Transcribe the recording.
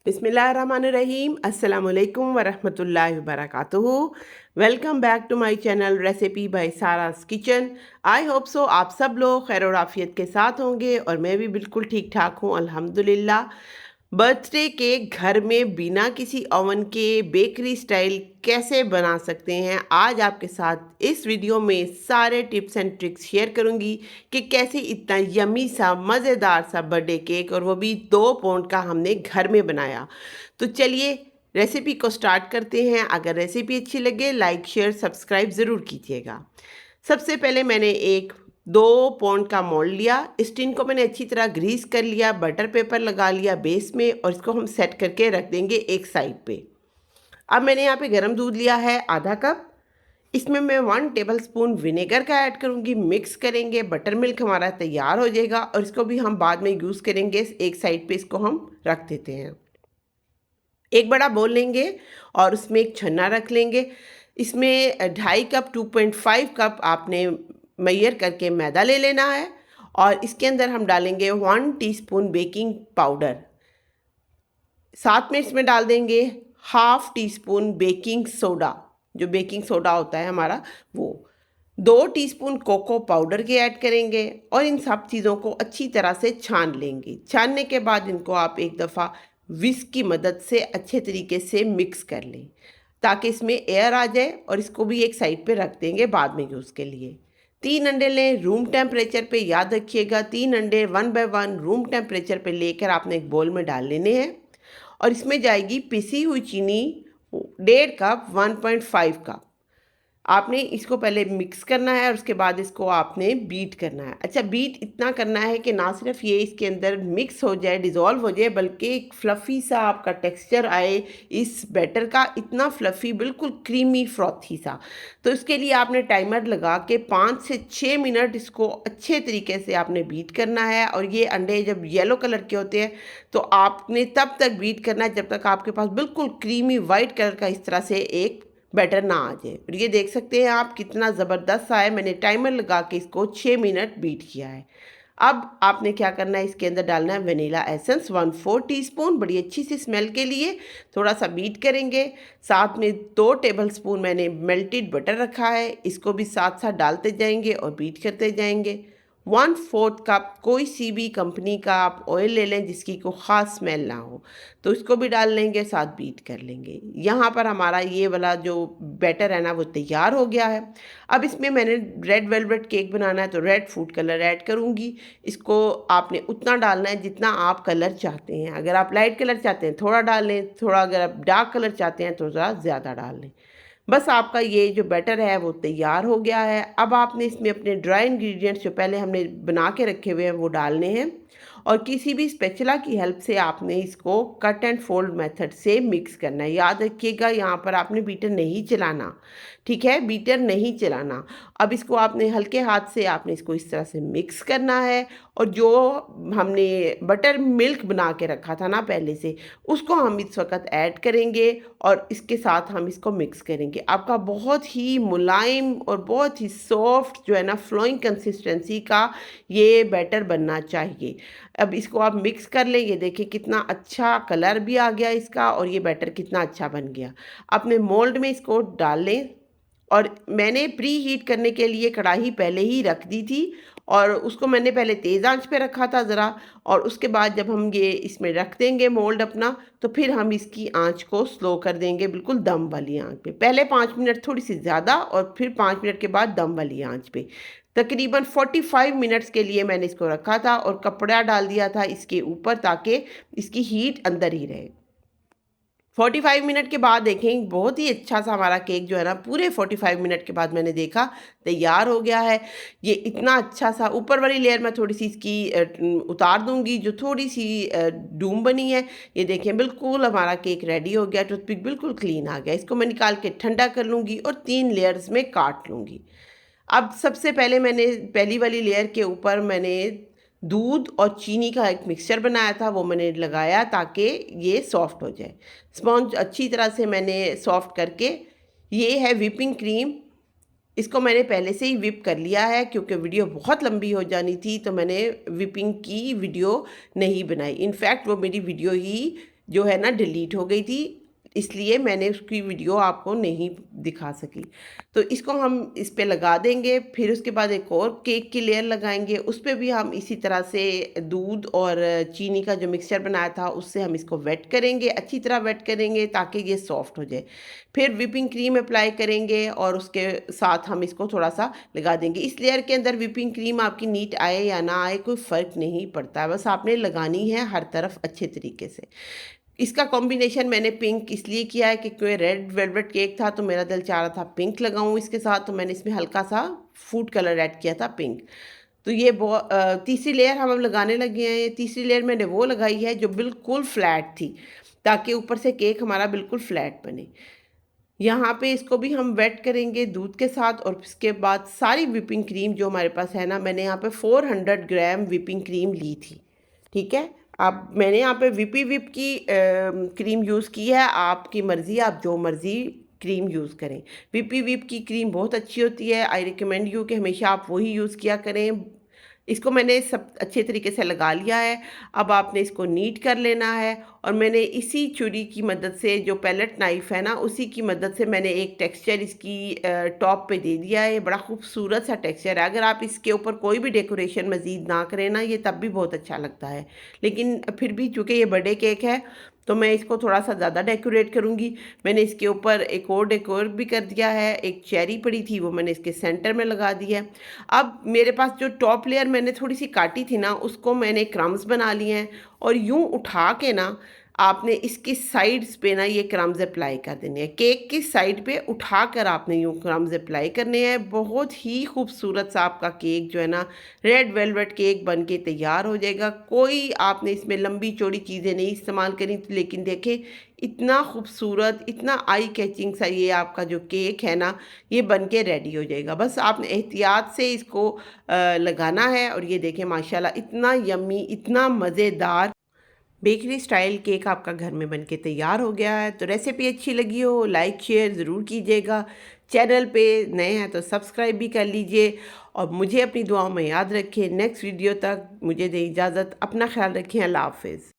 बिस्मिल्लाहिर्रहमानिर्रहीम अस्सलामुअलैकुम वरहमतुल्लाहि वबरकातुहू। Welcome back to my channel recipe by Sara's kitchen. I hope so आप सब लोग खैर और आफियत के साथ होंगे और मैं भी बिल्कुल ठीक ठाक हूँ अल्हम्दुलिल्लाह। बर्थडे केक घर में बिना किसी ओवन के बेकरी स्टाइल कैसे बना सकते हैं, आज आपके साथ इस वीडियो में सारे टिप्स एंड ट्रिक्स शेयर करूंगी कि कैसे इतना यमी सा मज़ेदार सा बर्थडे केक और वो भी 2 पाउंड का हमने घर में बनाया। तो चलिए रेसिपी को स्टार्ट करते हैं। अगर रेसिपी अच्छी लगे लाइक शेयर सब्सक्राइब ज़रूर कीजिएगा। सबसे पहले मैंने एक 2 पाउंड का मोल्ड लिया। इस टिन को मैंने अच्छी तरह ग्रीस कर लिया, बटर पेपर लगा लिया बेस में और इसको हम सेट करके रख देंगे एक साइड पे। अब मैंने यहाँ पे गर्म दूध लिया है आधा कप। इसमें मैं 1 टेबलस्पून विनेगर का ऐड करूँगी, मिक्स करेंगे। बटर मिल्क हमारा तैयार हो जाएगा और इसको भी हम बाद में यूज़ करेंगे। एक साइड पे इसको हम रख देते हैं। एक बड़ा बोल लेंगे और उसमें एक छन्ना रख लेंगे। इसमें 2.5 कप 2.5 कप आपने मैयर करके मैदा ले लेना है और इसके अंदर हम डालेंगे 1 टीस्पून बेकिंग पाउडर। साथ में इसमें डाल देंगे 1/2 टीस्पून बेकिंग सोडा, जो बेकिंग सोडा होता है हमारा वो। 2 टीस्पून कोको पाउडर के ऐड करेंगे और इन सब चीज़ों को अच्छी तरह से छान लेंगे। छानने के बाद इनको आप एक दफ़ा विस्क की मदद से अच्छे तरीके से मिक्स कर लें ताकि इसमें एयर आ जाए और इसको भी एक साइड पे रख देंगे बाद में यूज़ के लिए। 3 अंडे लें रूम टेम्परेचर पे, याद रखिएगा 3 अंडे 1 बाय 1 रूम टेम्परेचर पे लेकर आपने एक बोल में डाल लेने हैं और इसमें जाएगी पिसी हुई चीनी 1.5 कप 1.5 कप। आपने इसको पहले मिक्स करना है और उसके बाद इसको आपने बीट करना है। अच्छा, बीट इतना करना है कि ना सिर्फ ये इसके अंदर मिक्स हो जाए, डिज़ोल्व हो जाए, बल्कि एक फ्लफ़ी सा आपका टेक्सचर आए इस बैटर का, इतना फ्लफ़ी, बिल्कुल क्रीमी फ्रॉथी सा। तो इसके लिए आपने टाइमर लगा के 5 से 6 मिनट इसको अच्छे तरीके से आपने बीट करना है। और ये अंडे जब येलो कलर के होते हैं तो आपने तब तक बीट करना है जब तक आपके पास बिल्कुल क्रीमी वाइट कलर का इस तरह से एक बैटर ना आ जाए। और ये देख सकते हैं आप कितना ज़बरदस्त आया। मैंने टाइमर लगा के इसको 6 मिनट बीट किया है। अब आपने क्या करना है, इसके अंदर डालना है वनीला एसेंस 1/4 टीस्पून, बड़ी अच्छी सी स्मेल के लिए। थोड़ा सा बीट करेंगे। साथ में 2 टेबलस्पून मैंने मेल्टेड बटर रखा है, इसको भी साथ साथ डालते जाएंगे और बीट करते जाएंगे। 1/4 कप कोई सी भी कंपनी का आप ऑयल ले लें जिसकी कोई ख़ास स्मेल ना हो, तो इसको भी डाल लेंगे, साथ बीट कर लेंगे। यहाँ पर हमारा ये वाला जो बैटर है ना वो तैयार हो गया है। अब इसमें मैंने रेड वेलवेट केक बनाना है तो रेड फूड कलर ऐड करूँगी। इसको आपने उतना डालना है जितना आप कलर चाहते हैं। अगर आप लाइट कलर चाहते हैं थोड़ा डाल लें, थोड़ा अगर आप डार्क कलर चाहते हैं तो ज़रा ज़्यादा डाल लें। बस आपका ये जो बैटर है वो तैयार हो गया है। अब आपने इसमें अपने ड्राई इंग्रेडिएंट्स जो पहले हमने बना के रखे हुए हैं वो डालने हैं और किसी भी स्पैचुला की हेल्प से आपने इसको कट एंड फोल्ड मेथड से मिक्स करना है। याद रखिएगा यहाँ पर आपने बीटर नहीं चलाना, ठीक है, बीटर नहीं चलाना। अब इसको आपने हल्के हाथ से आपने इसको इस तरह से मिक्स करना है और जो हमने बटर मिल्क बना के रखा था ना पहले से, उसको हम इस वक्त ऐड करेंगे और इसके साथ हम इसको मिक्स करेंगे। आपका बहुत ही मुलायम और बहुत ही सॉफ्ट जो है ना फ्लोइंग कंसिस्टेंसी का ये बैटर बनना चाहिए। अब इसको आप मिक्स कर लें। ये देखिए कितना अच्छा कलर भी आ गया इसका और ये बैटर कितना अच्छा बन गया। अपने मोल्ड में इसको डाल लें और मैंने प्री हीट करने के लिए कढ़ाई पहले ही रख दी थी और उसको मैंने पहले तेज़ आंच पे रखा था ज़रा, और उसके बाद जब हम ये इसमें रख देंगे मोल्ड अपना तो फिर हम इसकी आंच को स्लो कर देंगे, बिल्कुल दम वाली आंच पे। पहले 5 मिनट थोड़ी सी ज़्यादा और फिर 5 मिनट के बाद दम वाली आंच पे। तकरीबन 45 मिनट्स के लिए मैंने इसको रखा था और कपड़ा डाल दिया था इसके ऊपर ताकि इसकी हीट अंदर ही रहे। 45 मिनट के बाद देखें बहुत ही अच्छा सा हमारा केक जो है ना पूरे 45 मिनट के बाद मैंने देखा तैयार हो गया है। ये इतना अच्छा सा, ऊपर वाली लेयर मैं थोड़ी सी इसकी उतार दूंगी जो थोड़ी सी डूम बनी है। ये देखें बिल्कुल हमारा केक रेडी हो गया, टूथपिक बिल्कुल क्लीन आ गया। इसको मैं निकाल के ठंडा कर लूँगी और 3 लेयर्स में काट लूँगी। अब सबसे पहले मैंने पहली वाली लेयर के ऊपर मैंने दूध और चीनी का एक मिक्सचर बनाया था वो मैंने लगाया ताकि ये सॉफ्ट हो जाए। स्पॉन्ज अच्छी तरह से मैंने सॉफ्ट करके, ये है विपिंग क्रीम, इसको मैंने पहले से ही विप कर लिया है क्योंकि वीडियो बहुत लंबी हो जानी थी तो मैंने विपिंग की वीडियो नहीं बनाई। इनफैक्ट वो मेरी वीडियो ही जो है ना डिलीट हो गई थी, इसलिए मैंने उसकी वीडियो आपको नहीं दिखा सकी। तो इसको हम इस पे लगा देंगे, फिर उसके बाद एक और केक की लेयर लगाएंगे, उस पे भी हम इसी तरह से दूध और चीनी का जो मिक्सचर बनाया था उससे हम इसको वेट करेंगे, अच्छी तरह वेट करेंगे ताकि ये सॉफ्ट हो जाए। फिर विपिंग क्रीम अप्लाई करेंगे और उसके साथ हम इसको थोड़ा सा लगा देंगे। इस लेयर के अंदर विपिंग क्रीम आपकी नीट आए या ना आए कोई फ़र्क नहीं पड़ता है, बस आपने लगानी है हर तरफ अच्छे तरीके से। इसका कॉम्बिनेशन मैंने पिंक इसलिए किया है कि कोई रेड वेलवेट केक था तो मेरा दिल चाह रहा था पिंक लगाऊं इसके साथ, तो मैंने इसमें हल्का सा फूड कलर ऐड किया था पिंक। तो ये तीसरी लेयर हम अब लगाने लगे हैं। ये तीसरी लेयर मैंने वो लगाई है जो बिल्कुल फ्लैट थी, ताकि ऊपर से केक हमारा बिल्कुल फ्लैट बने। यहाँ पे इसको भी हम वेट करेंगे दूध के साथ, और इसके बाद सारी विपिंग क्रीम जो हमारे पास है ना, मैंने यहाँ पे 400 ग्राम विपिंग क्रीम ली थी। ठीक है, अब मैंने यहाँ पे विपी विप की क्रीम यूज़ की है, आपकी मर्ज़ी, आप जो मर्ज़ी क्रीम यूज़ करें। विपी विप की क्रीम बहुत अच्छी होती है, आई रिकमेंड यू कि हमेशा आप वही यूज़ किया करें। इसको मैंने सब अच्छे तरीके से लगा लिया है। अब आपने इसको नीट कर लेना है, और मैंने इसी छुरी की मदद से, जो पैलेट नाइफ़ है ना, उसी की मदद से मैंने एक टेक्सचर इसकी टॉप पे दे दिया है। बड़ा खूबसूरत सा टेक्सचर है। अगर आप इसके ऊपर कोई भी डेकोरेशन मज़ीद ना करें ना, ये तब भी बहुत अच्छा लगता है, लेकिन फिर भी चूँकि ये बर्थडे केक है तो मैं इसको थोड़ा सा ज़्यादा डेकोरेट करूँगी। मैंने इसके ऊपर एक और डेकोर भी कर दिया है, एक चेरी पड़ी थी वो मैंने इसके सेंटर में लगा दी है। अब मेरे पास जो टॉप लेयर मैंने थोड़ी सी काटी थी ना, उसको मैंने क्रम्स बना लिए हैं, और यूं उठा के ना आपने इसकी साइड्स पे ना ये क्रम्स अप्लाई कर देने हैं। केक की साइड पे उठा कर आपने यूं क्रम्स अप्लाई करने हैं। बहुत ही खूबसूरत सा आपका केक जो है ना, रेड वेलवेट केक बन के तैयार हो जाएगा। कोई आपने इसमें लंबी चौड़ी चीज़ें नहीं इस्तेमाल करी, लेकिन देखें इतना खूबसूरत, इतना आई कैचिंग सा ये आपका जो केक है ना, ये बन के रेडी हो जाएगा। बस आपने एहतियात से इसको लगाना है, और ये देखें माशाल्लाह इतना यम्मी, इतना मज़ेदार बेकरी स्टाइल केक आपका घर में बनके तैयार हो गया है। तो रेसिपी अच्छी लगी हो लाइक शेयर ज़रूर कीजिएगा। चैनल पे नए हैं तो सब्सक्राइब भी कर लीजिए, और मुझे अपनी दुआओं में याद रखें। नेक्स्ट वीडियो तक मुझे दें इजाज़त। अपना ख्याल रखें। अल्लाह हाफ़िज़।